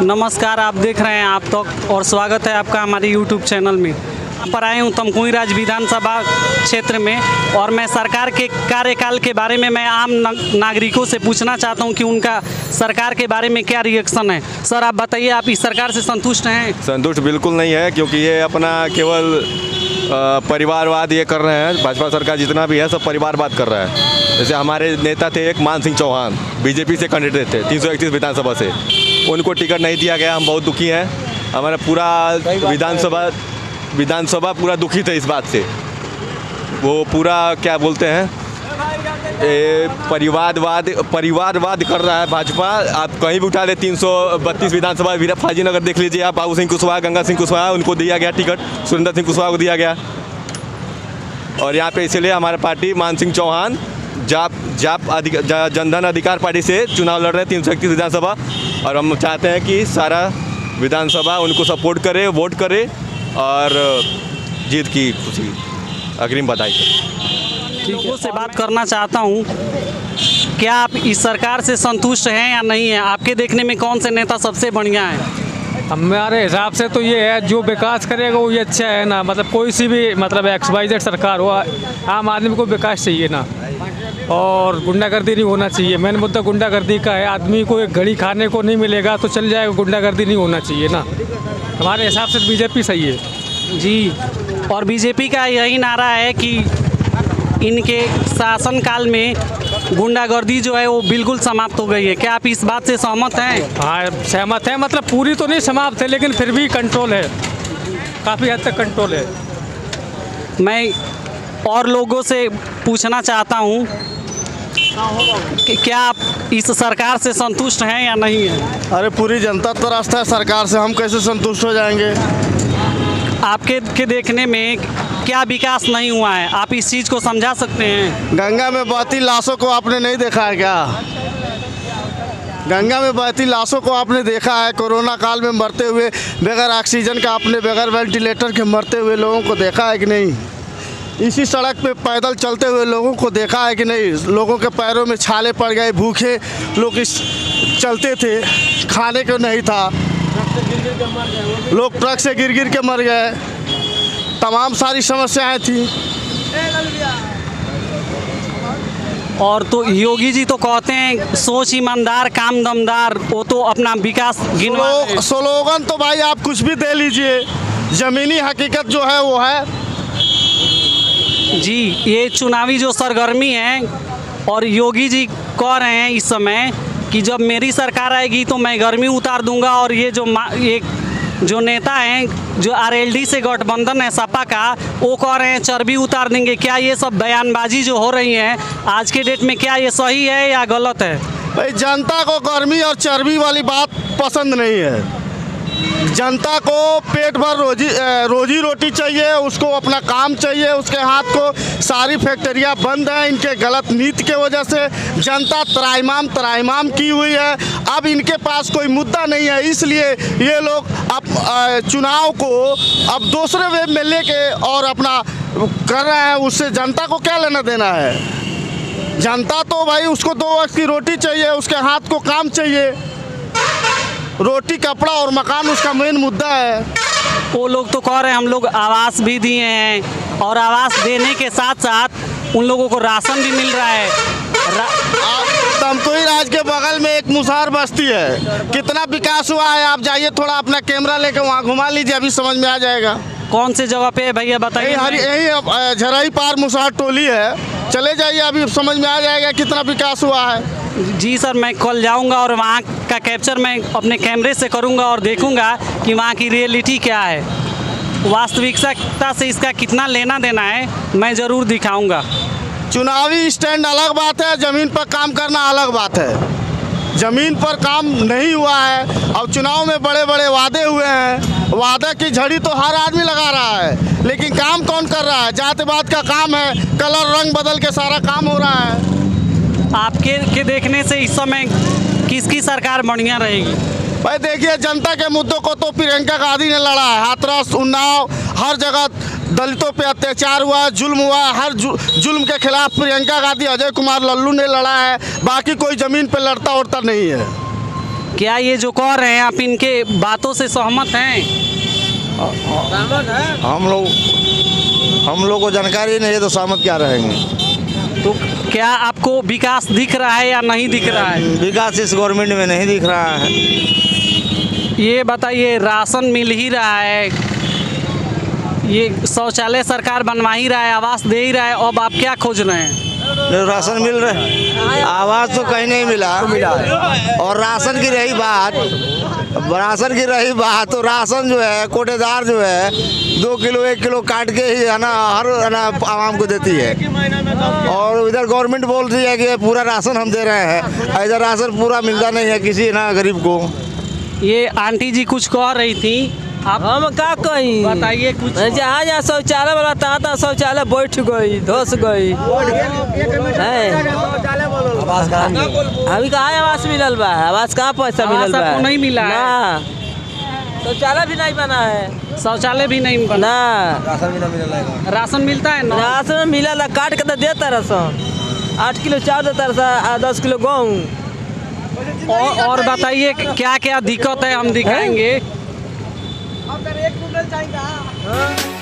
नमस्कार, आप देख रहे हैं आप तक और स्वागत है आपका हमारे यूट्यूब चैनल में। यहाँ पर आए हूँ तमकुही राज विधानसभा क्षेत्र में और मैं सरकार के कार्यकाल के बारे में मैं आम नागरिकों से पूछना चाहता हूँ कि उनका सरकार के बारे में क्या रिएक्शन है। सर आप बताइए, आप इस सरकार से संतुष्ट हैं? संतुष्ट बिल्कुल नहीं है, क्योंकि ये अपना केवल परिवारवाद ये कर रहे हैं। भाजपा सरकार जितना भी है सब परिवारवाद कर रहा है। जैसे हमारे नेता थे एक मान सिंह चौहान, बीजेपी से कैंडिडेट थे 331 विधानसभा से, उनको टिकट नहीं दिया गया। हम बहुत दुखी हैं। हमारा पूरा विधानसभा पूरा दुखी था इस बात से। वो पूरा क्या बोलते हैं, परिवारवाद कर रहा है भाजपा। आप कहीं भी उठा ले 332 विधानसभा फाजीनगर देख लीजिए आप, बाबू सिंह कुशवाहा, गंगा सिंह कुशवाहा, उनको दिया गया टिकट, सुरेंद्र सिंह कुशवाहा को दिया गया। और यहाँ पे इसलिए हमारा पार्टी मान सिंह चौहान जनधन अधिकार पार्टी से चुनाव लड़ रहे हैं 331 विधानसभा। और हम चाहते हैं कि सारा विधानसभा उनको सपोर्ट करे, वोट करे और जीत की खुशी अग्रिम बधाई करे। लोगों से बात करना चाहता हूँ, क्या आप इस सरकार से संतुष्ट हैं या नहीं है? आपके देखने में कौन से नेता सबसे बढ़िया है? हमारे हिसाब से तो ये है, जो विकास करेगा वो ये अच्छा है ना। मतलब कोई सी भी मतलब XYZ सरकार हो, आम आदमी को विकास चाहिए ना, और गुंडागर्दी नहीं होना चाहिए। मेन मुद्दा गुंडागर्दी का है। आदमी को एक घड़ी खाने को नहीं मिलेगा तो चल जाएगा, गुंडागर्दी नहीं होना चाहिए ना। हमारे हिसाब से बीजेपी सही है जी। और बीजेपी का यही नारा है कि इनके शासनकाल में गुंडागर्दी जो है वो बिल्कुल समाप्त हो गई है। क्या आप इस बात से सहमत हैं? हाँ सहमत है। मतलब पूरी तो नहीं समाप्त है, लेकिन फिर भी कंट्रोल है, काफ़ी हद तक कंट्रोल है। मैं और लोगों से पूछना चाहता हूँ कि क्या आप इस सरकार से संतुष्ट हैं या नहीं हैं? अरे पूरी जनता त्रस्त है सरकार से, हम कैसे संतुष्ट हो जाएंगे। आपके देखने में क्या विकास नहीं हुआ है? आप इस चीज़ को समझा सकते हैं? गंगा में बहती लाशों को आपने नहीं देखा है क्या? गंगा में बहती लाशों को आपने देखा है? कोरोना काल में मरते हुए बगैर ऑक्सीजन का, आपने बगैर वेंटिलेटर के मरते हुए लोगों को देखा है कि नहीं? इसी सड़क पे पैदल चलते हुए लोगों को देखा है कि नहीं? लोगों के पैरों में छाले पड़ गए, भूखे लोग इस चलते थे, खाने को नहीं था, लोग ट्रक से गिर के मर गए, तमाम सारी समस्याएं थी। और तो योगी जी तो कहते हैं सोच ईमानदार काम दमदार, वो तो अपना विकास गिनवा। स्लोगन तो भाई आप कुछ भी दे लीजिए, ज़मीनी हकीकत जो है वो है जी। ये चुनावी जो सरगर्मी है और योगी जी कह रहे हैं इस समय कि जब मेरी सरकार आएगी तो मैं गर्मी उतार दूंगा। और ये जो नेता हैं जो RLD से गठबंधन है सपा का, वो कह रहे हैं चर्बी उतार देंगे। क्या ये सब बयानबाजी जो हो रही है आज के डेट में, क्या ये सही है या गलत है? भाई जनता को गर्मी और चर्बी वाली बात पसंद नहीं है। जनता को पेट भर रोजी रोटी चाहिए, उसको अपना काम चाहिए, उसके हाथ को सारी फैक्ट्रियां बंद हैं इनके गलत नीति के वजह से। जनता त्राहिमाम की हुई है। अब इनके पास कोई मुद्दा नहीं है, इसलिए ये लोग अब चुनाव को अब दूसरे वे में लेके और अपना कर रहे हैं। उससे जनता को क्या लेना देना है? जनता तो भाई उसको 2 वक्त की रोटी चाहिए, उसके हाथ को काम चाहिए। रोटी, कपड़ा और मकान उसका मेन मुद्दा है। वो लोग तो कह रहे हैं हम लोग आवास भी दिए हैं, और आवास देने के साथ साथ उन लोगों को राशन भी मिल रहा है। तमकुही राज के बगल में एक मुसहर बस्ती है, कितना विकास हुआ है। आप जाइए, थोड़ा अपना कैमरा लेकर वहाँ घुमा लीजिए, अभी समझ में आ जाएगा। कौन से जगह पे है भैया बताइए? यही झराई पार मुसहर टोली है, चले जाइए, अभी समझ में आ जाएगा कितना विकास हुआ है। जी सर, मैं कल जाऊंगा और वहाँ का कैप्चर मैं अपने कैमरे से करूंगा और देखूंगा कि वहाँ की रियलिटी क्या है, वास्तविकता से इसका कितना लेना देना है, मैं ज़रूर दिखाऊंगा। चुनावी स्टैंड अलग बात है, ज़मीन पर काम करना अलग बात है। ज़मीन पर काम नहीं हुआ है। अब चुनाव में बड़े बड़े वादे हुए हैं, वादा की झड़ी तो हर आदमी लगा रहा है, लेकिन काम कौन कर रहा है? जातिवाद का काम है, कलर रंग बदल के सारा काम हो रहा है। आपके देखने से इस समय किसकी सरकार बढ़िया रहेगी? भाई देखिए, जनता के मुद्दों को तो प्रियंका गांधी ने लड़ा है। हाथरस, उन्नाव, हर जगह दलितों पे अत्याचार हुआ, जुल्म हुआ। हर जुल्म के खिलाफ प्रियंका गांधी, अजय कुमार लल्लू ने लड़ा है। बाकी कोई ज़मीन पे लड़ता उड़ता नहीं है। क्या ये जो कह रहे हैं आप इनके बातों से सहमत हैं? हम लोग को जानकारी नहीं है तो सहमत क्या रहेंगे। तो क्या आपको विकास दिख रहा है या नहीं दिख रहा है? विकास इस गवर्नमेंट में नहीं दिख रहा है। ये बताइए, राशन मिल ही रहा है, ये शौचालय सरकार बनवा ही रहा है, आवास दे ही रहा है, अब आप क्या खोज रहे हैं? राशन मिल रहा है, आवाज़ तो कहीं नहीं मिला। और राशन की रही बात तो राशन जो है कोटेदार जो है 2 किलो 1 किलो काट के ही है ना हर आवाम को देती है। और इधर गवर्नमेंट बोल रही है कि पूरा राशन हम दे रहे हैं, इधर राशन पूरा मिलता नहीं है किसी ना गरीब को। ये आंटी जी कुछ कह रही थी, आप हम का कहीं बताइए कुछ। जहाँ जहाँ शौचालय वाला तहाँ शौचालय बैठ गई धस गई। अभी कहाँ आवास मिलल बा? आवास कहाँ पैसा आवास मिलल बा? आपको नहीं मिला है? ना, शौचालय भी नहीं बना है। शौचालय भी नहीं बना, ना राशन मिलता है ना? राशन मिलल काट के तो देता राशन, 8 किलो चावल देता, 10 किलो गेहूँ। और बताइए क्या क्या दिक्कत है, हम दिखाएंगे। हाँ।